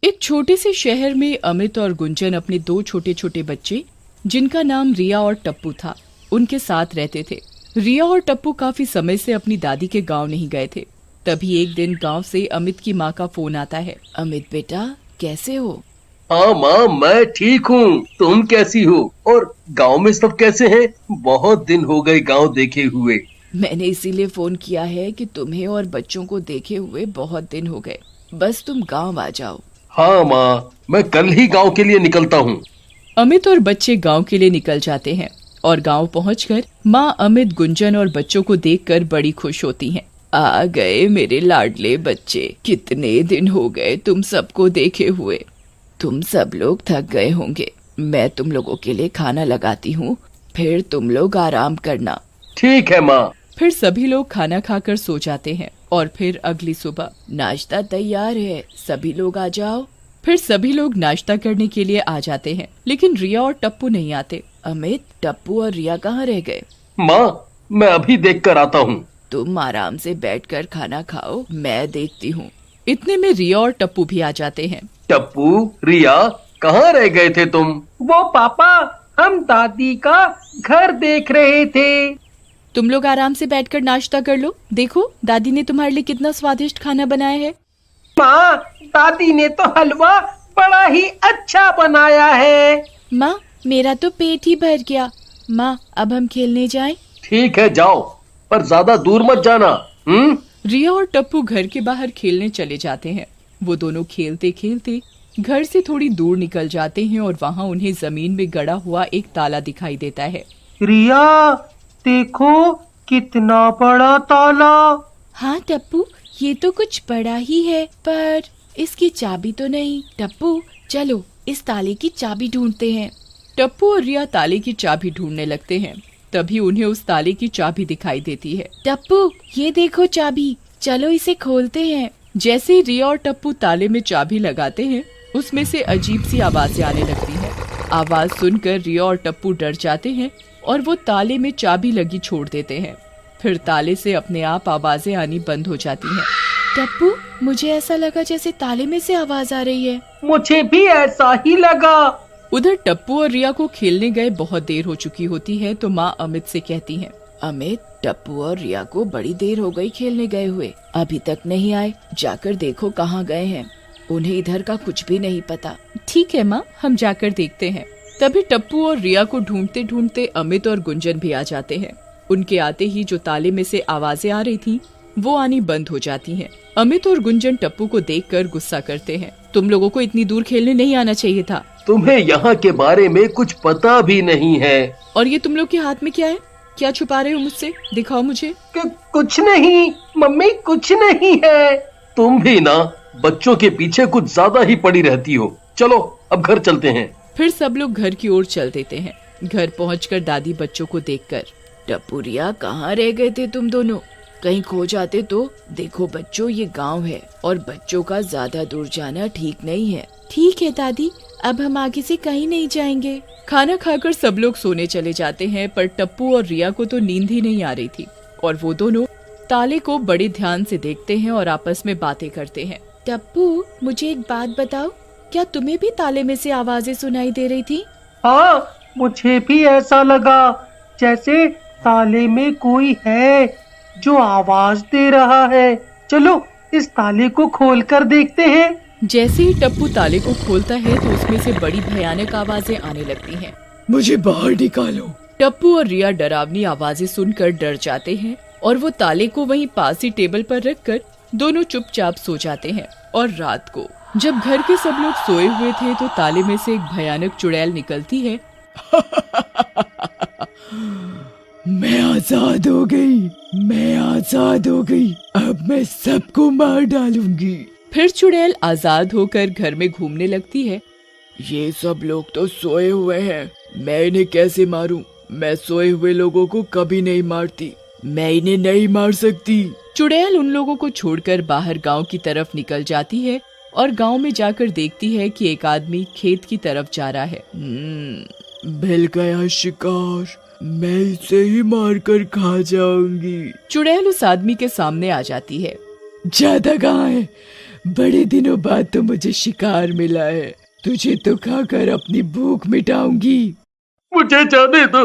एक छोटे से शहर में अमित और गुंजन अपने दो छोटे छोटे बच्चे, जिनका नाम रिया और टप्पू था, उनके साथ रहते थे। रिया और टप्पू काफी समय से अपनी दादी के गांव नहीं गए थे। तभी एक दिन गांव से अमित की माँ का फोन आता है। अमित बेटा, कैसे हो? हाँ माँ, मैं ठीक हूँ। तुम कैसी हो? और गांव में सब कैसे हैं? बहुत दिन हो गए गांव देखे हुए। मैंने इसीलिए फोन किया है कि तुम्हें और बच्चों को देखे हुए बहुत दिन हो गए। बस तुम गांव आ जाओ। हाँ माँ, मैं कल ही गांव के लिए निकलता हूँ। अमित और बच्चे गांव के लिए निकल जाते हैं और गांव पहुंचकर माँ अमित, गुंजन और बच्चों को देखकर बड़ी खुश होती हैं। आ गए मेरे लाडले बच्चे, कितने दिन हो गए तुम सबको देखे हुए। तुम सब लोग थक गए होंगे, मैं तुम लोगों के लिए खाना लगाती हूँ, फिर तुम लोग आराम करना। ठीक है माँ। फिर सभी लोग खाना खाकर सो जाते हैं और फिर अगली सुबह, नाश्ता तैयार है, सभी लोग आ जाओ। फिर सभी लोग नाश्ता करने के लिए आ जाते हैं, लेकिन रिया और टप्पू नहीं आते। अमित, टप्पू और रिया कहाँ रह गए? माँ, मैं अभी देख कर आता हूँ। तुम आराम से बैठकर खाना खाओ, मैं देखती हूँ। इतने में रिया और टप्पू भी आ जाते हैं। टप्पू, रिया, कहाँ रह गए थे तुम? वो पापा, हम दादी का घर देख रहे थे। तुम लोग आराम से बैठकर नाश्ता कर लो। देखो, दादी ने तुम्हारे लिए कितना स्वादिष्ट खाना बनाया है। माँ, दादी ने तो हलवा बड़ा ही अच्छा बनाया है। माँ, मेरा तो पेट ही भर गया। माँ, अब हम खेलने जाएं? ठीक है, जाओ, पर ज्यादा दूर मत जाना। रिया और टप्पू घर के बाहर खेलने चले जाते हैं। वो दोनों खेलते खेलते घर से थोड़ी दूर निकल जाते हैं और वहाँ उन्हें जमीन में गड़ा हुआ एक ताला दिखाई देता है। रिया, देखो कितना बड़ा ताला। हाँ टप्पू, ये तो कुछ बड़ा ही है, पर इसकी चाबी तो नहीं। टप्पू, चलो इस ताले की चाबी ढूंढते हैं। टप्पू और रिया ताले की चाबी ढूंढने लगते हैं। तभी उन्हें उस ताले की चाबी दिखाई देती है। टप्पू, ये देखो चाबी, चलो इसे खोलते हैं। जैसे ही रिया और टप्पू ताले में चाबी लगाते हैं, उसमें से अजीब सी आवाजें आने लगती हैं। आवाज सुनकर रिया और टप्पू डर जाते हैं और वो ताले में चाबी लगी छोड़ देते हैं। फिर ताले से अपने आप आवाजें आनी बंद हो जाती हैं। टप्पू, मुझे ऐसा लगा जैसे ताले में से आवाज आ रही है। मुझे भी ऐसा ही लगा। उधर टप्पू और रिया को खेलने गए बहुत देर हो चुकी होती है, तो माँ अमित से कहती है, अमित, टप्पू और रिया को बड़ी देर हो गई खेलने गए हुए, अभी तक नहीं आए, जाकर देखो कहाँ गए हैं। उन्हें इधर का कुछ भी नहीं पता। ठीक है माँ, हम जाकर देखते हैं। तभी टप्पू और रिया को ढूंढते ढूंढते अमित और गुंजन भी आ जाते हैं। उनके आते ही जो ताले में से आवाजें आ रही थी, वो आनी बंद हो जाती हैं। अमित और गुंजन टप्पू को देखकर गुस्सा करते हैं। तुम लोगों को इतनी दूर खेलने नहीं आना चाहिए था। तुम्हें यहाँ के बारे में कुछ पता भी नहीं है। और ये तुम लोग के हाथ में क्या है? क्या छुपा रहे हो मुझसे? दिखाओ मुझे। कुछ नहीं मम्मी, कुछ नहीं है। तुम भी ना बच्चों के पीछे कुछ ज्यादा ही पड़ी रहती हो। चलो अब घर चलते हैं। फिर सब लोग घर की ओर चल देते हैं। घर पहुंचकर दादी बच्चों को देखकर, टप्पू, रिया, कहाँ रह गए थे तुम दोनों? कहीं खो जाते तो। देखो बच्चों, ये गांव है और बच्चों का ज्यादा दूर जाना ठीक नहीं है। ठीक है दादी, अब हम आगे से कहीं नहीं जाएंगे। खाना खाकर सब लोग सोने चले जाते हैं, पर टप्पू और रिया को तो नींद ही नहीं आ रही थी और वो दोनों ताले को बड़े ध्यान से देखते हैं और आपस में बातें करते हैं। टप्पू, मुझे एक बात बताओ, क्या तुम्हें भी ताले में से आवाजें सुनाई दे रही थी? हाँ, मुझे भी ऐसा लगा जैसे ताले में कोई है जो आवाज दे रहा है। चलो इस ताले को खोल कर देखते हैं। जैसे ही टप्पू ताले को खोलता है तो उसमें से बड़ी भयानक आवाजें आने लगती हैं। मुझे बाहर निकालो। टप्पू और रिया डरावनी आवाजें सुनकर डर जाते हैं और वो ताले को वहीं पास ही टेबल पर रखकर दोनों चुपचाप सो जाते हैं। और रात को जब घर के सब लोग सोए हुए थे तो ताले में से एक भयानक चुड़ैल निकलती है। मैं आजाद हो गई, मैं आजाद हो गई, अब मैं सबको मार डालूंगी। फिर चुड़ैल आजाद होकर घर में घूमने लगती है। ये सब लोग तो सोए हुए हैं, मैं इन्हें कैसे मारूं? मैं सोए हुए लोगों को कभी नहीं मारती, मैं इन्हें नहीं मार सकती। चुड़ैल उन लोगों को छोड़कर बाहर गांव की तरफ निकल जाती है और गांव में जाकर देखती है कि एक आदमी खेत की तरफ जा रहा है। मिल गया शिकार, मैं इसे ही मारकर खा जाऊंगी। चुड़ैल उस आदमी के सामने आ जाती है। ज्यादा कहाँ है? बड़े दिनों बाद तो मुझे शिकार मिला है। तुझे तो खाकर अपनी भूख मिटाऊंगी। मुझे जाने दो,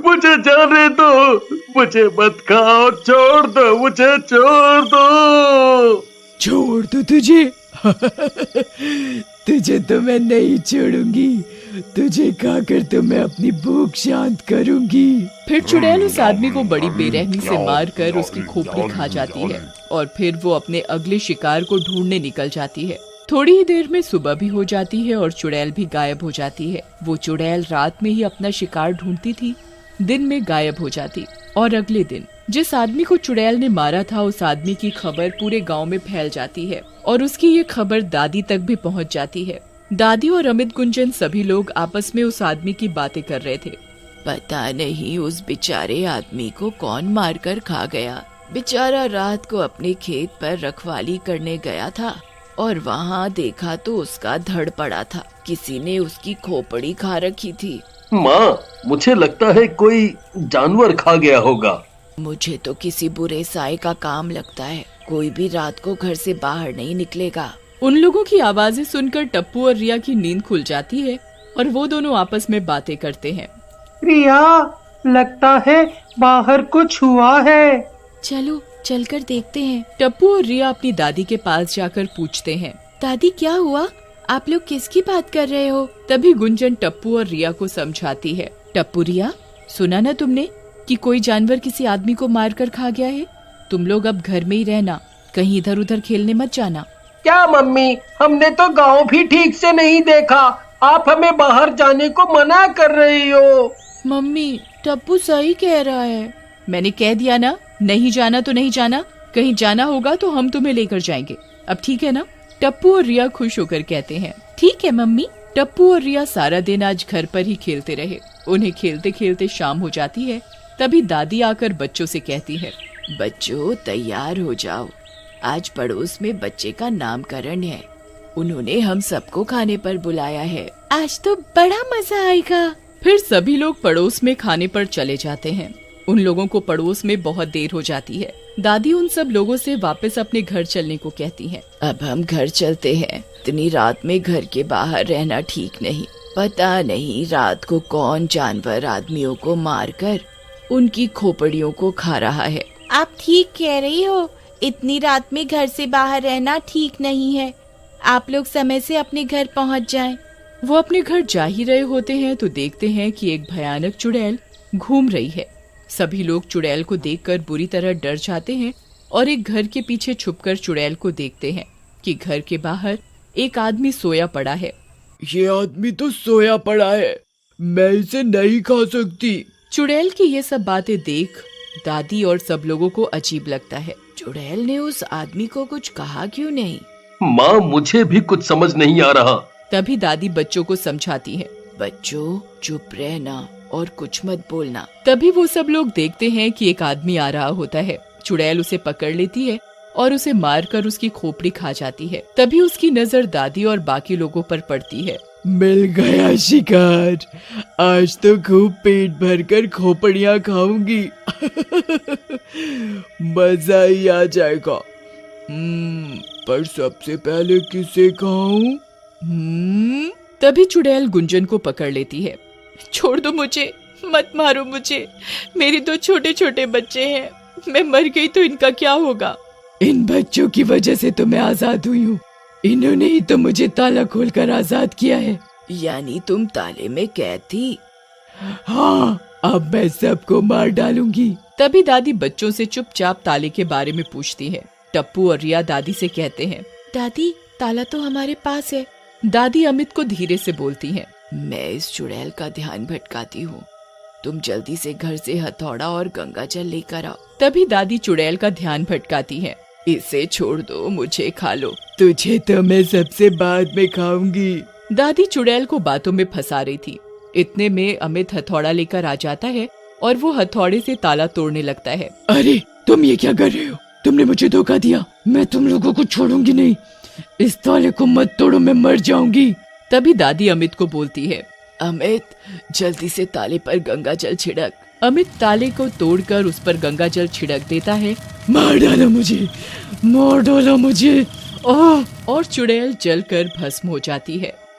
मुझे जाने दो, मुझे मत खाओ, छोड़ दो, मुझे छोड़ दो। छोड़ दो तुझे? तुझे तो मैं नहीं छोड़ूंगी। तुझे खाकर तो मैं अपनी भूख शांत करूंगी। फिर चुड़ैल उस आदमी को बड़ी बेरहमी से मारकर उसकी खोपड़ी खा जाती है और फिर वो अपने अगले शिकार को ढूंढने निकल जाती है। थोड़ी ही देर में सुबह भी हो जाती है और चुड़ैल भी गायब हो जाती है। वो चुड़ैल रात में ही अपना शिकार ढूंढती थी, दिन में गायब हो जाती। और अगले दिन जिस आदमी को चुड़ैल ने मारा था, उस आदमी की खबर पूरे गांव में फैल जाती है और उसकी ये खबर दादी तक भी पहुंच जाती है। दादी और अमित, गुंजन सभी लोग आपस में उस आदमी की बातें कर रहे थे। पता नहीं उस बेचारे आदमी को कौन मारकर खा गया। बेचारा रात को अपने खेत पर रखवाली करने गया था और वहाँ देखा तो उसका धड़ पड़ा था। किसी ने उसकी खोपड़ी खा रखी थी। माँ, मुझे लगता है कोई जानवर खा गया होगा। मुझे तो किसी बुरे साए का काम लगता है। कोई भी रात को घर से बाहर नहीं निकलेगा। उन लोगों की आवाजें सुनकर टप्पू और रिया की नींद खुल जाती है और वो दोनों आपस में बातें करते हैं। रिया, लगता है बाहर कुछ हुआ है। चलो चलकर देखते हैं। टप्पू और रिया अपनी दादी के पास जाकर पूछते हैं, दादी क्या हुआ? आप लोग किसकी बात कर रहे हो? तभी गुंजन टप्पू और रिया को समझाती है। टप्पू, रिया, सुना ना तुमने कि कोई जानवर किसी आदमी को मारकर खा गया है? तुम लोग अब घर में ही रहना, कहीं इधर उधर खेलने मत जाना। क्या मम्मी, हमने तो गांव भी ठीक से नहीं देखा, आप हमें बाहर जाने को मना कर रही हो। मम्मी, टप्पू सही कह रहा है। मैंने कह दिया ना, नहीं जाना तो नहीं जाना। कहीं जाना होगा तो हम तुम्हें लेकर जाएंगे। अब ठीक है ना? टप्पू और रिया खुश होकर कहते हैं, ठीक है मम्मी। टप्पू और रिया सारा दिन आज घर पर ही खेलते रहे। उन्हें खेलते खेलते शाम हो जाती है। तभी दादी आकर बच्चों से कहती है, बच्चों तैयार हो जाओ, आज पड़ोस में बच्चे का नामकरण है। उन्होंने हम सबको खाने पर बुलाया है। आज तो बड़ा मजा आएगा। फिर सभी लोग पड़ोस में खाने पर चले जाते हैं। उन लोगों को पड़ोस में बहुत देर हो जाती है। दादी उन सब लोगों से वापस अपने घर चलने को कहती हैं। अब हम घर चलते हैं। इतनी रात में घर के बाहर रहना ठीक नहीं। पता नहीं रात को कौन जानवर आदमियों को मारकर उनकी खोपड़ियों को खा रहा है। आप ठीक कह रही हो, इतनी रात में घर से बाहर रहना ठीक नहीं है। आप लोग समय से अपने घर पहुंच जाएं। वो अपने घर जा ही रहे होते हैं तो देखते हैं कि एक भयानक चुड़ैल घूम रही है। सभी लोग चुड़ैल को देखकर बुरी तरह डर जाते हैं और एक घर के पीछे छुपकर चुड़ैल को देखते हैं कि घर के बाहर एक आदमी सोया पड़ा है। ये आदमी तो सोया पड़ा है, मैं इसे नहीं खा सकती। चुड़ैल की ये सब बातें देख दादी और सब लोगों को अजीब लगता है। चुड़ैल ने उस आदमी को कुछ कहा क्यों नहीं? माँ, मुझे भी कुछ समझ नहीं आ रहा। तभी दादी बच्चों को समझाती है, बच्चों चुप रहना और कुछ मत बोलना। तभी वो सब लोग देखते हैं कि एक आदमी आ रहा होता है। चुड़ैल उसे पकड़ लेती है और उसे मारकर उसकी खोपड़ी खा जाती है। तभी उसकी नजर दादी और बाकी लोगों पर पड़ती है। मिल गया शिकार, आज तो खूब पेट भरकर खोपड़ियाँ खाऊंगी। मजा ही आ जाएगा। पर सबसे पहले किसे खाऊं? तभी चुड़ैल गुंजन को पकड़ लेती है। छोड़ दो मुझे, मत मारो मुझे, मेरे दो छोटे छोटे बच्चे हैं, मैं मर गई तो इनका क्या होगा? इन बच्चों की वजह से तो मैं आजाद हुई हूँ। इन्होंने ही तो मुझे ताला खोलकर आजाद किया है। यानी तुम ताले में कैद थी? हाँ, अब मैं सबको मार डालूंगी। तभी दादी बच्चों से चुपचाप ताले के बारे में पूछती है। टप्पू और रिया दादी से कहते हैं, दादी ताला तो हमारे पास है। दादी अमित को धीरे से बोलती हैं, मैं इस चुड़ैल का ध्यान भटकाती हूँ, तुम जल्दी से घर से हथौड़ा और गंगा जल लेकर आओ। तभी दादी चुड़ैल का ध्यान भटकाती हैं, इसे छोड़ दो, मुझे खा लो, तुझे तो मैं सबसे बाद में खाऊंगी। दादी चुड़ैल को बातों में फंसा रही थी। इतने में अमित हथौड़ा लेकर आ जाता है और वो हथौड़े से ताला तोड़ने लगता है। अरे तुम ये क्या कर रहे हो? तुमने मुझे धोखा दिया, मैं तुम लोगों को छोड़ूंगी नहीं। इस ताले को मत तोड़ो, मैं मर जाऊंगी। तभी दादी अमित को बोलती है, अमित जल्दी से ताले पर गंगा जल छिड़क। अमित ताले को तोड़कर उस पर गंगा जल छिड़क देता है। मार डालो मुझे, मार डालो मुझे, ओह, और चुड़ैल जलकर भस्म हो जाती है।